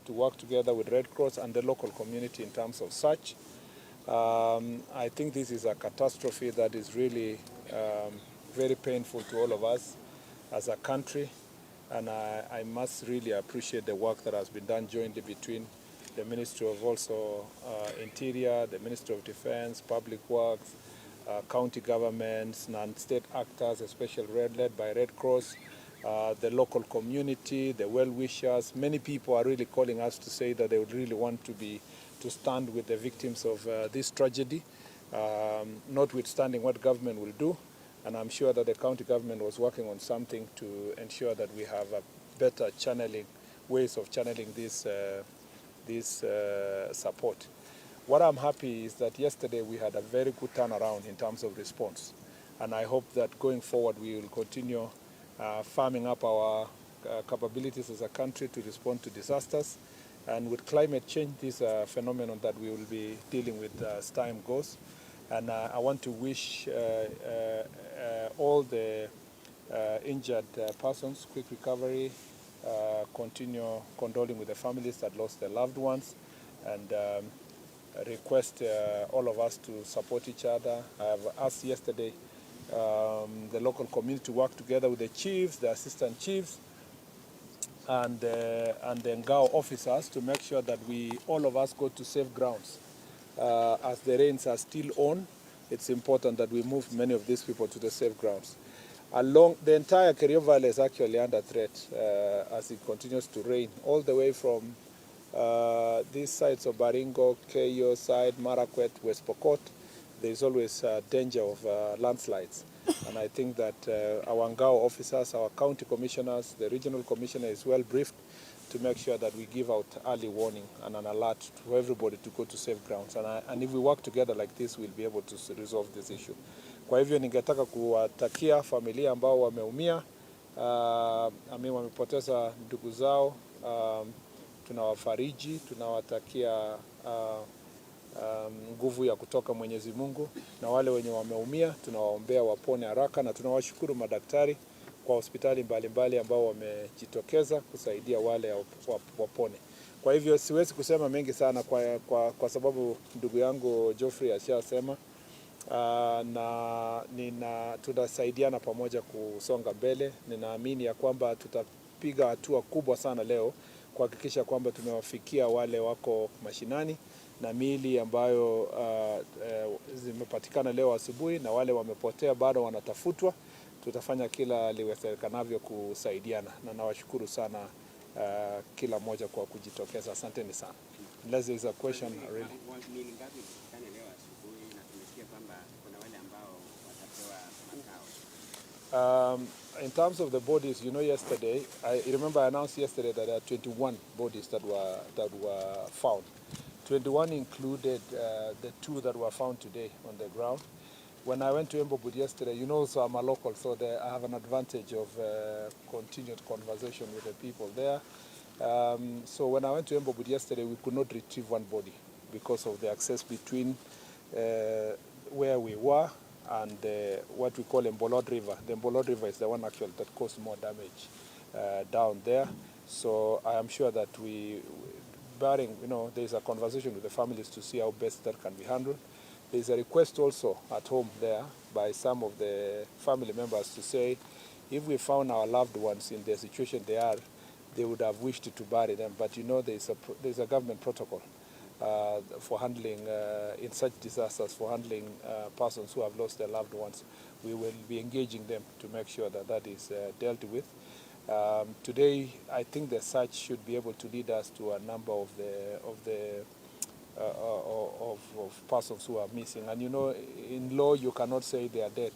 to work together with Red Cross and the local community in terms of search. I think this is a catastrophe that is really very painful to all of us as a country, and I must really appreciate the work that has been done jointly between the Ministry of Interior, the Ministry of Defense, Public Works, county governments, non-state actors, especially led by Red Cross, the local community, the well-wishers. Many people are really calling us to say that they would really want to stand with the victims of this tragedy, notwithstanding what government will do. And I'm sure that the county government was working on something to ensure that we have a better ways of channeling this support. What I'm happy is that yesterday we had a very good turnaround in terms of response. And I hope that going forward we will continue farming up our capabilities as a country to respond to disasters. And with climate change, this is a phenomenon that we will be dealing with as time goes. And I want to wish all the injured persons quick recovery, continue condoling with the families that lost their loved ones, and request all of us to support each other. I have asked yesterday the local community to work together with the chiefs, the assistant chiefs, and the Ngao officers to make sure that all of us go to safe grounds. As the rains are still on, it's important that we move many of these people to the safe grounds. Along the entire Kerio Valley is actually under threat as it continues to rain, all the way from these sides of Baringo, Keyo side, Marakwet, West Pokot. There's always danger of landslides. And I think that our Ngao officers, our county commissioners, the regional commissioner is well briefed to make sure that we give out early warning and an alert to everybody to go to safe grounds. And if we work together like this, we'll be able to resolve this issue. Kwa hivyo ningetaka kuwatakia familia ambao wameumia, wamepoteza ndugu zao, tunawafariji, tunawatakia nguvu ya kutoka Mwenyezi Mungu, na wale wenye wameumia tunawaombea wapone haraka, na tunawashukuru madaktari kwa hospitali mbalimbali ambao wamejitokeza kusaidia wale wapone. Kwa hivyo siwezi kusema mengi sana kwa sababu ndugu yangu Geoffrey ashasema, na tunasaidiana pamoja kusonga mbele. Ninaamini ya kwamba tutapiga hatua kubwa sana leo kuhakikisha kwamba tumewafikia wale wako mashinani, na miili ambayo zimepatikana leo asubuhi na wale wamepotea bado wanatafutwa. Tutafanya kila liwezekanavyo kusaidiana, na nawashukuru sana kila mmoja kwa kujitokeza. Asanteni sana. Unless there is a question really. In terms of the bodies, yesterday, I remember I announced yesterday that there are 21 bodies that were found. 21 included the 2 that were found today on the ground. When I went to Embobud yesterday, so I'm a local, so I have an advantage of continued conversation with the people there. So when I went to Embobud yesterday, we could not retrieve one body because of the access between where we were and what we call Mbolod River. The Mbolod River is the one actually that caused more damage down there. So I am sure that there's a conversation with the families to see how best that can be handled. There's a request also at home there by some of the family members to say, if we found our loved ones in the situation they are, they would have wished to bury them. But there's a government protocol for handling, in such disasters, for handling persons who have lost their loved ones. We will be engaging them to make sure that is dealt with. Today, I think the search should be able to lead us to a number of persons who are missing. And in law, you cannot say they are dead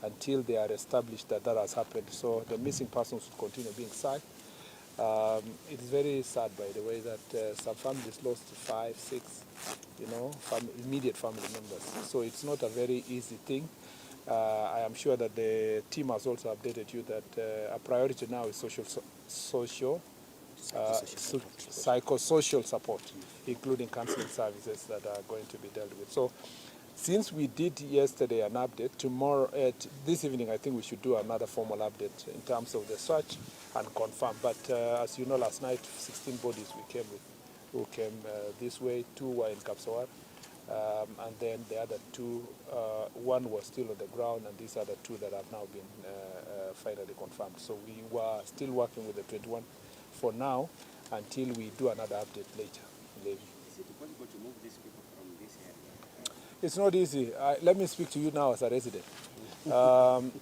until they are established that has happened. So the missing persons will continue being sought. It's very sad, by the way, that some families lost 5, 6, immediate family members. So it's not a very easy thing. I am sure that the team has also updated you that a priority now is psychosocial support, including counseling services that are going to be dealt with. So Since we did yesterday an update, this evening I think we should do another formal update in terms of the search and confirm. But as you know, last night 16 bodies we came with, who came this way. 2 were in Kapsawar, and then the other 2, 1 was still on the ground, and these other 2 that have now been finally confirmed. So we were still working with the 21 for now until we do another update later. Is it possible to move these people from this area? It's not easy. Let me speak to you now as a resident.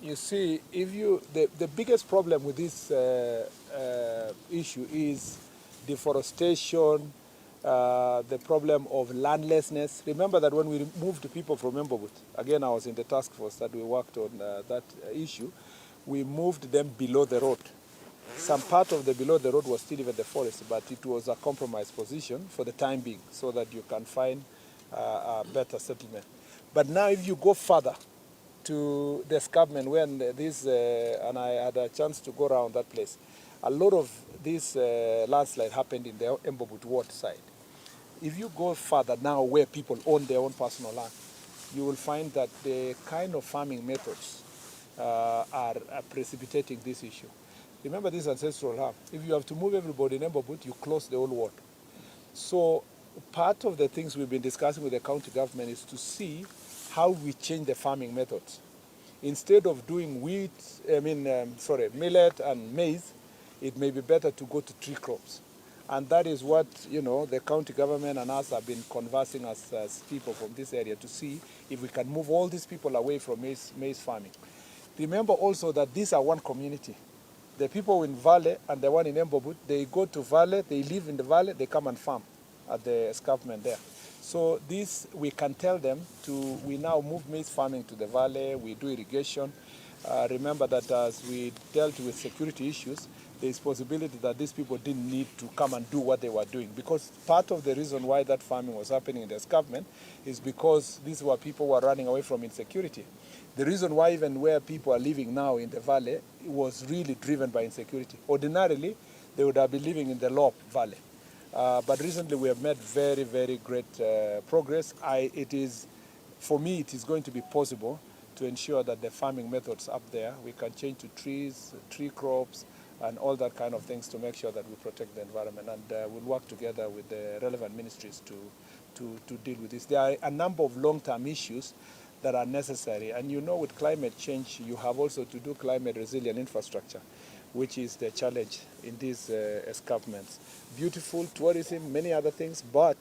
You see, the biggest problem with this issue is deforestation, the problem of landlessness. Remember that when we moved people from Embobut, again I was in the task force that we worked on that issue, we moved them below the road. Some part of the below the road was still in the forest, but it was a compromised position for the time being, so that you can find a better settlement. But now if you go further to the escarpment, when and I had a chance to go around that place, a lot of this landslide happened in the Embobut ward side. If you go further now where people own their own personal land, you will find that the kind of farming methods are precipitating this issue. Remember this ancestral farm. If you have to move everybody in Embobut, you close the whole ward. So part of the things we've been discussing with the county government is to see how we change the farming methods. Instead of doing millet and maize, it may be better to go to tree crops. And that is what, the county government and us have been conversing as people from this area to see if we can move all these people away from maize farming. Remember also that these are one community. The people in Valley and the one in Embobut, they go to Valley, they live in the Valley, they come and farm at the escarpment there. So this, we can tell them we now move maize farming to the Valley, we do irrigation. Remember that as we dealt with security issues, there is possibility that these people didn't need to come and do what they were doing, because part of the reason why that farming was happening in the escarpment is because these were people who were running away from insecurity. The reason why even where people are living now in the Valley was really driven by insecurity. Ordinarily, they would have been living in the Lob Valley. But recently we have made very, very great progress. For me, it is going to be possible to ensure that the farming methods up there, we can change to trees, tree crops, and all that kind of things to make sure that we protect the environment. And we'll work together with the relevant ministries to deal with this. There are a number of long-term issues that are necessary. And with climate change, you have also to do climate resilient infrastructure, which is the challenge in these escarpments. Beautiful tourism, many other things, but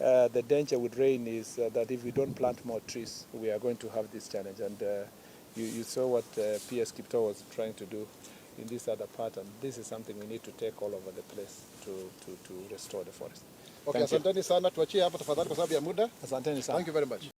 the danger with rain is that if we don't plant more trees, we are going to have this challenge. And you saw what PS Kipto was trying to do in this other part, and this is something we need to take all over the place to restore the forest. Okay, asanteni sana, tuachie hapa tafadhali kwa sababu ya muda. Asanteni sana. Thank you very much.